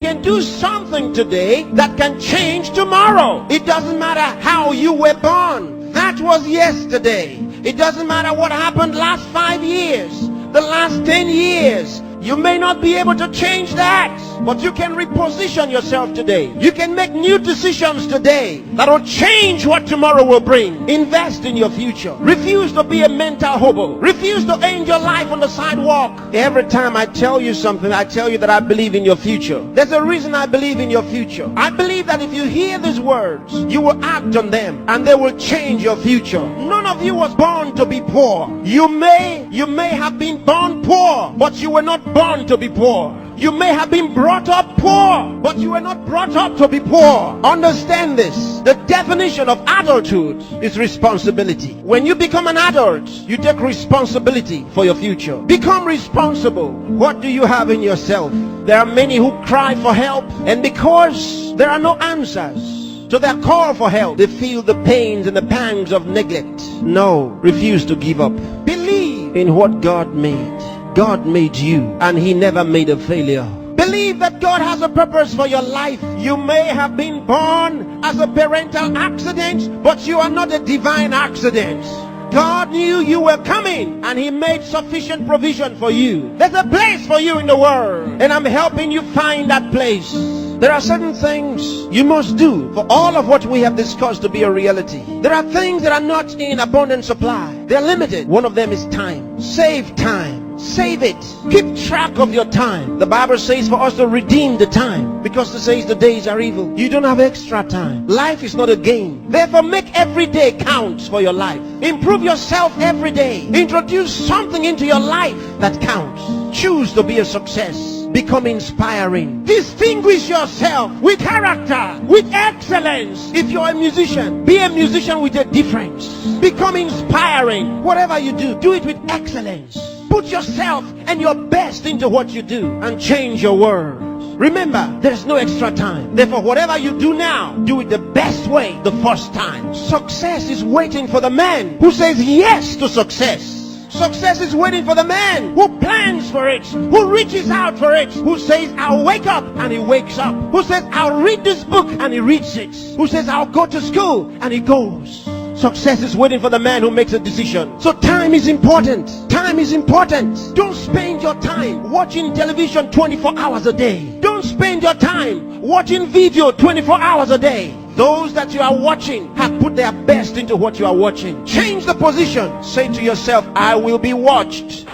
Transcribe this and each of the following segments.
can do something today that can change tomorrow. It doesn't matter how you were born. That was yesterday. It doesn't matter what happened last 5 years, the last 10 years. You may not be able to change that, but you can reposition yourself today. You can make new decisions today that will change what tomorrow will bring. Invest in your future. Refuse to be a mental hobo. Refuse to end your life on the sidewalk. Every time I tell you something, I tell you that I believe in your future. There's a reason I believe in your future. I believe that if you hear these words, you will act on them and they will change your future. None of you was born to be poor. You may have been born poor, but you were not born to be poor. You may have been brought up poor, but you were not brought up to be poor. Understand this. The definition of adulthood is responsibility. When you become an adult, you take responsibility for your future. Become responsible. What do you have in yourself? There are many who cry for help, and because there are no answers to their call for help, they feel the pains and the pangs of neglect. No, refuse to give up. Believe in what God made. God made you, and He never made a failure. Believe that God has a purpose for your life. You may have been born as a parental accident, but you are not a divine accident. God knew you were coming, and He made sufficient provision for you. There's a place for you in the world, and I'm helping you find that place. There are certain things you must do for all of what we have discussed to be a reality. There are things that are not in abundant supply. They're limited. One of them is time. Save time. Save it. Keep track of your time. The Bible says for us to redeem the time, because it says the days are evil. You don't have extra time. Life is not a game. Therefore, make every day count for your life. Improve yourself every day. Introduce something into your life that counts. Choose to be a success. Become inspiring. Distinguish yourself with character, with excellence. If you're a musician, be a musician with a difference. Become inspiring. Whatever you do, do it with excellence. Put yourself and your best into what you do and change your world. Remember, there's no extra time. Therefore, whatever you do now, do it the best way the first time. Success is waiting for the man who says yes to success. Success is waiting for the man who plans for it, who reaches out for it, who says, I'll wake up, and he wakes up, who says, I'll read this book, and he reads it, who says, I'll go to school, and he goes. Success is waiting for the man who makes a decision. So time is important. Time is important. Don't spend your time watching television 24 hours a day. Don't spend your time watching video 24 hours a day. Those that you are watching have put their best into what you are watching. Change the position. Say to yourself, I will be watched.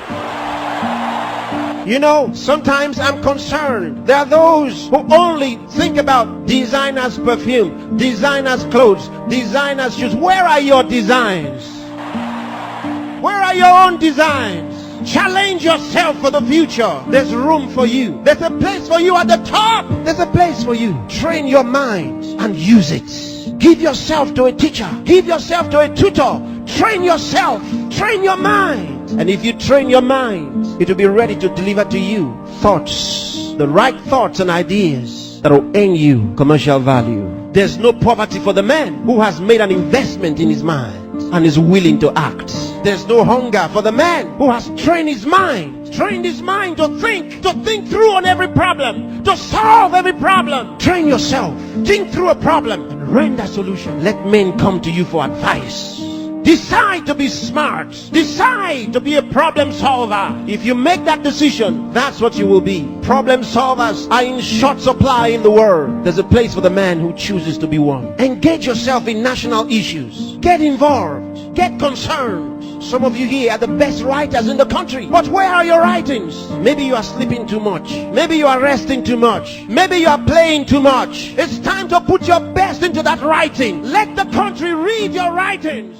You know, sometimes I'm concerned. There are those who only think about designers' perfume, designers' clothes, designers' shoes. Where are your designs? Where are your own designs? Challenge yourself for the future. There's room for you. There's a place for you at the top. There's a place for you. Train your mind and use it. Give yourself to a teacher. Give yourself to a tutor. Train yourself. Train your mind. And if you train your mind, it will be ready to deliver to you thoughts, the right thoughts and ideas that will earn you commercial value. There's no poverty for the man who has made an investment in his mind and is willing to act. There's no hunger for the man who has trained his mind to think through on every problem, to solve every problem. Train yourself. Think through a problem and render a solution. Let men come to you for advice. Decide to be smart. Decide to be a problem solver. If you make that decision, that's what you will be. Problem solvers are in short supply in the world. There's a place for the man who chooses to be one. Engage yourself in national issues. Get involved. Get concerned. Some of you here are the best writers in the country. But where are your writings? Maybe you are sleeping too much. Maybe you are resting too much. Maybe you are playing too much. It's time to put your best into that writing. Let the country read your writings.